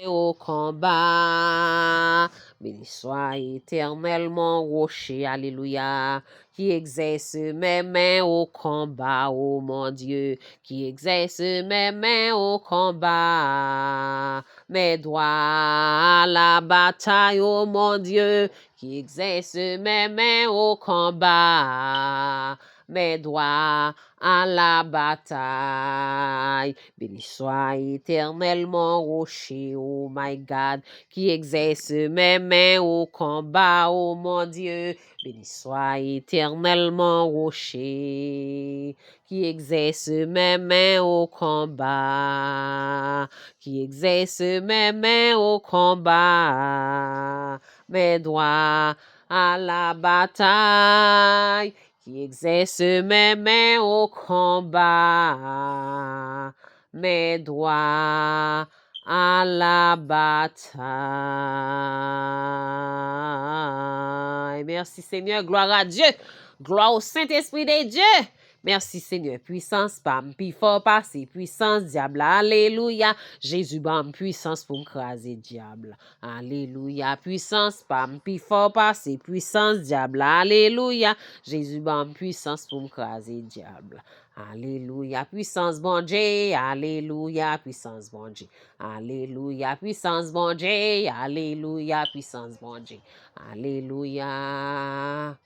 au combat. Béni soit éternellement rocher, alléluia, qui exerce mes mains au combat, oh mon Dieu, qui exerce mes mains au combat, mes doigts à la bataille, oh mon Dieu, qui exerce mes mains au combat, mes doigts à la bataille. Béni soit éternellement rocher, oh my God, qui exerce mes mains au combat, oh mon Dieu. Béni soit éternellement rocher, qui exerce mes mains au combat, qui exerce mes mains au combat, mes doigts à la bataille, qui exerce mes mains au combat, mes doigts à la bataille. Merci Seigneur, gloire à Dieu, gloire au Saint-Esprit de Dieu. Merci Seigneur, puissance pam, pi fort passé, puissance diable, alléluia. Jésus bam, puissance pour m'craser diable, alléluia. Puissance pam, pi fort passé, puissance diable, alléluia. Jésus bam, puissance pour m'craser diable, alléluia. Puissance bon Dieu, alléluia. Puissance bon Dieu, alléluia. Puissance bon Dieu, alléluia. Puissance bon Dieu, alléluia.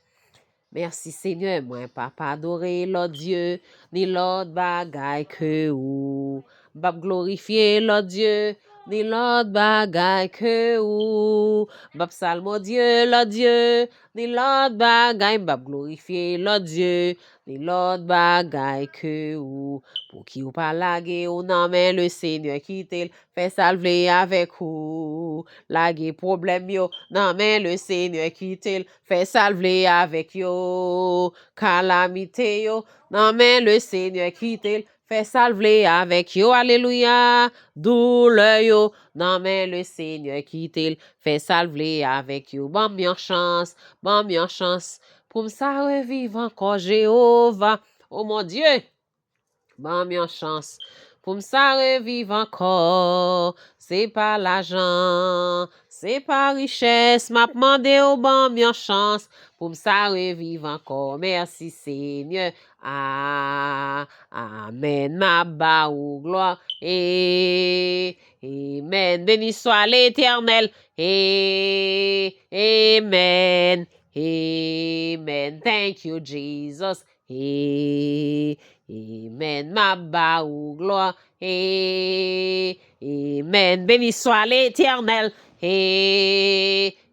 Merci Seigneur, moi papa adoré l'autre Dieu, ni l'autre bagaille que ou. Bab glorifier l'autre Dieu, ni l'autre bagaille que ou. Bab salmo Dieu, l'autre Dieu, ni l'autre bagaille. Bab glorifier l'autre Dieu, ni l'autre bagaille que ou. Pour qui ou pas laguer ou non, mais le Seigneur qui te fait salver avec ou. Laguer problème yo, non, mais le Seigneur qui te fait salver avec yo. Calamité yo, non, mais le Seigneur qui te fait salver avec yo. Alléluia. Douleur yo, non, mais le Seigneur qui te fait salver avec yo. Bon, bien chance, pour me ça revivre encore Jéhovah. Oh mon Dieu. Bon, bien chance. Pour me ça revivre encore, c'est pas l'argent, c'est pas richesse, m'a demandé au bon bien chance. Pour me ça revivre encore, merci Seigneur. Ah, amen, ma ba ou gloire. Amen, béni soit l'Éternel. Amen, amen, thank you Jesus. Amen, ma ba ou gloire. Amen, béni soit l'Éternel.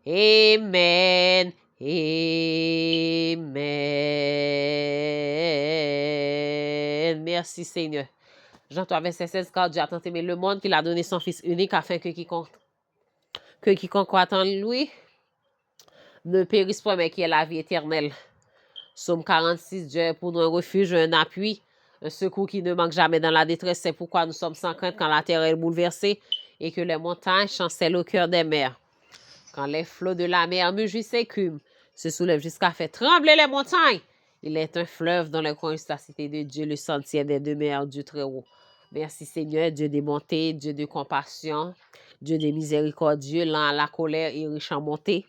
Amen, amen. Merci Seigneur. Jean 3, verset 16, car Dieu a tant aimé le monde qu'il a donné son Fils unique afin que quiconque croit en lui ne périsse point mais qui ait la vie éternelle. Psaume 46, Dieu est pour nous un refuge, un appui, un secours qui ne manque jamais dans la détresse. C'est pourquoi nous sommes sans crainte quand la terre est bouleversée et que les montagnes chancellent au cœur des mers. Quand les flots de la mer mugissent s'écument, se soulèvent jusqu'à faire trembler les montagnes. Il est un fleuve dans les coins de la cité de Dieu, le sentier des demeures du Très-Haut. Merci Seigneur, Dieu des bontés, Dieu de compassion, Dieu des miséricordieux, lent à la colère et riche en bonté.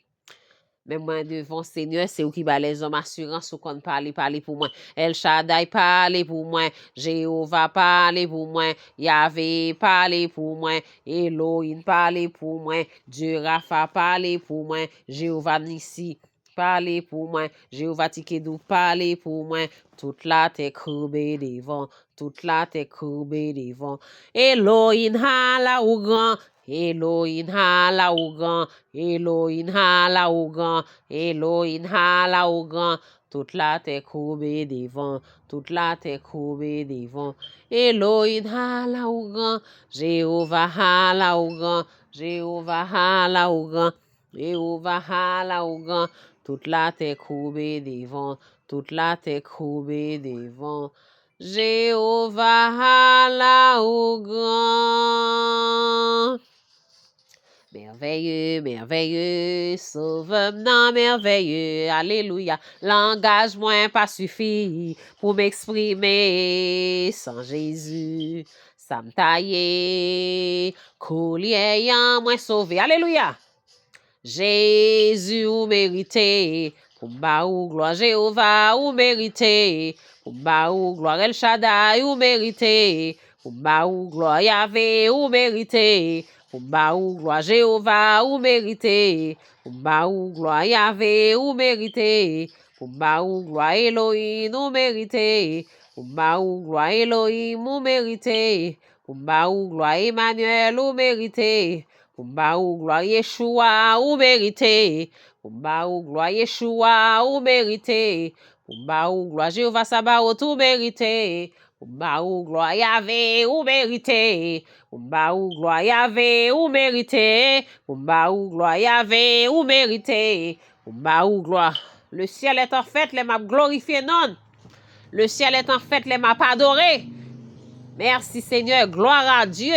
Mais moi devant Seigneur, c'est où qui bat les hommes assurance ou qu'on parle pour moi. El Shaddai parle pour moi. Jéhovah parle pour moi. Yahvé parle pour moi. Elohim parle pour moi. Dieu Rapha parle pour moi. Jéhovah Nissi parle pour moi. Jéhovah Tikedou parle pour moi. Toute la terre courbée devant. Toute la terre courbée devant. Elohim hala ou grand. Elohim hala ou grand. Elohim hala ou grand. Elohim hala ou grand. Toute la terre courbée devant. Toute la terre courbée devant. Elohim hala ou grand. Jéhovah hala ou grand. Jéhovah hala ou grand. Jéhovah hala ou grand. Toute la terre courbée devant. Toute la terre courbée devant. Jéhovah hala ou grand. Merveilleux, merveilleux, sauve-moi merveilleux, alléluia. Langage moins pas suffit pour m'exprimer sans Jésus. sam taillé, collier yan moins sauvé. Alléluia. Jésus ou mérité, pour ba ou gloire Jéhovah ou mérité, pour ba ou gloire El Shaddai ou mérité, pour ba ou gloire Yahvé ou mérité, pour ba ou gloire Jéhovah ou mérité, pour ba ou gloire Yahvé ou mérité, pour ba ou gloire Elohim ou mérité, pour ba ou gloire Elohim ou mérité, pour ba ou gloire Emmanuel ou mérité. Pour ba ou gloire Yeshua ou mérité. Pour ba ou gloire Yeshua ou mérité. Pour ba ou gloire Jéhovah Sabaoth ou mérité. Pour ba ou gloire Yahvé ou mérité. Pour ba ou gloire Yahvé ou mérité. Pour ba ou gloire Yahvé ou mérité. Pour ba ou gloire. Le ciel est en fête, les m'a glorifié non. Le ciel est en fête, les m'a adoré. Merci Seigneur, gloire à Dieu.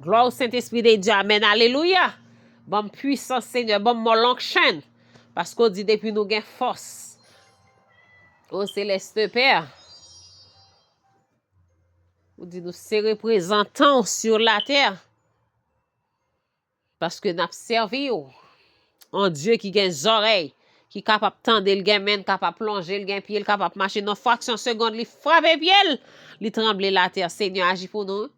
Gloire au Saint-Esprit de Dieu. Amen. Alléluia. Bon puissance, Seigneur. Bon longue chaîne. Parce qu'on dit depuis nous gain force. Au céleste Père. On dit nous c'est représentants sur la terre. Parce que nous avons servi un Dieu qui a des oreilles. Qui est capable de tendre, il a main, capable de plonger, il a pied, capable de marcher dans fraction seconde, il frappe pied, il tremble la terre. Seigneur, agis pour nous.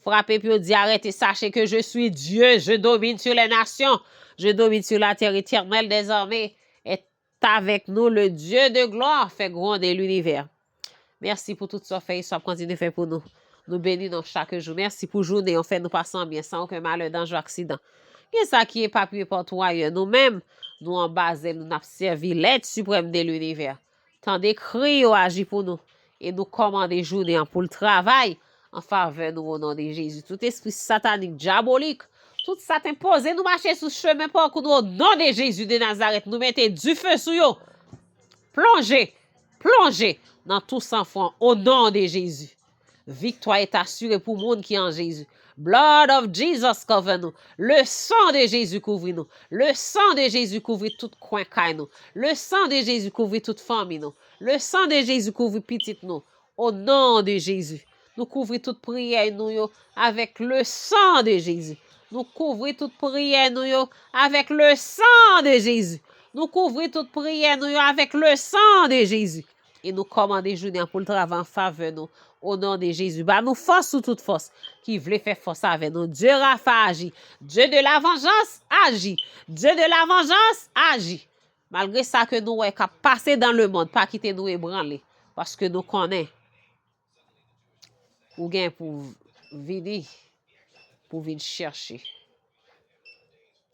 Frappez puis dit arrêtez, sachez que je suis Dieu, je domine sur les nations, je domine sur la terre éternelle désormais. Est avec nous le Dieu de gloire, fait gronder l'univers. Merci pour tout ce fait, ça continue de faire pour nous. Nous bénissons chaque jour. Merci pour journée, on fait nous passons bien, sans aucun malheur, danger, accident. Et ça qui est pas plus partout ailleurs. Nous-mêmes, nous en base, nous avons servi l'aide suprême de l'univers. Tant d'écrits agit pour nous. Et nous commandons journée pour le travail en faveur nous au nom de Jésus. Tout esprit satanique, diabolique, tout ça imposé, nous marcher sur le chemin pour nous au nom de Jésus de Nazareth. Nous mettons du feu sur eux. Plongez dans tout sang fond au nom de Jésus. Victoire est assurée pour le monde qui est en Jésus. Blood of Jesus cover nous. Le sang de Jésus couvre nous. Le sang de Jésus couvre tout coin caille nous. Le sang de Jésus couvre toute famille nous. Le sang de Jésus couvre petite nous. Au nom de Jésus. Nous couvrons toute prière nous avec le sang de Jésus. Nous couvrons toute prière nous avec le sang de Jésus. Nous couvrons toute prière nous avec le sang de Jésus. Et nous commandons journée pour le travail en faveur nous. Au nom de Jésus. Bah, nous force sous toute force qui voulait faire force avec nous. Dieu Rapha agit. Dieu de la vengeance agit. Dieu de la vengeance agit. Malgré ça que nous avons passé dans le monde, pas quitter nous ébranler. Parce que nous connaissons. Ou bien pour venir chercher.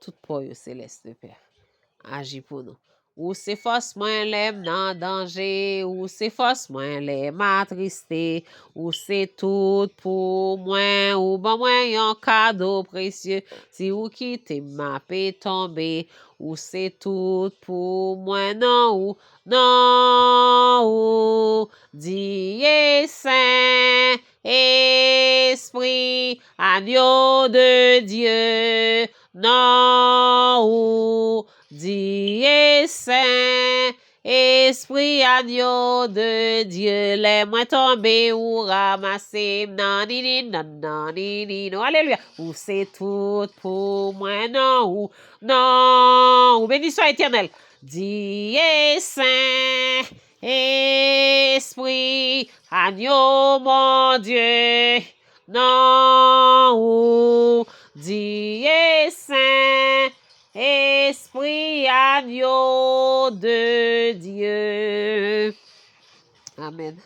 Tout pour eux, céleste Père. Agis pour nous. Ou c'est force moins l'aime dans danger, ou c'est force moins l'aime attristé, ou c'est tout pour moi, ou bon moi un cadeau précieux, si ou quitte ma paix tomber, ou c'est tout pour moi, non, ou, Dieu Saint, Esprit, agneau de Dieu, non, ou, Dieu Saint, Esprit agneau de Dieu, les moins tombés ou ramassés, nanini, nanani, non, alléluia, ou c'est tout pour moi, non, ou béni soit éternel, Dieu Saint, Esprit, agneau mon Dieu, non, ou Dieu Saint, Esprit agneau de Dieu. Amen.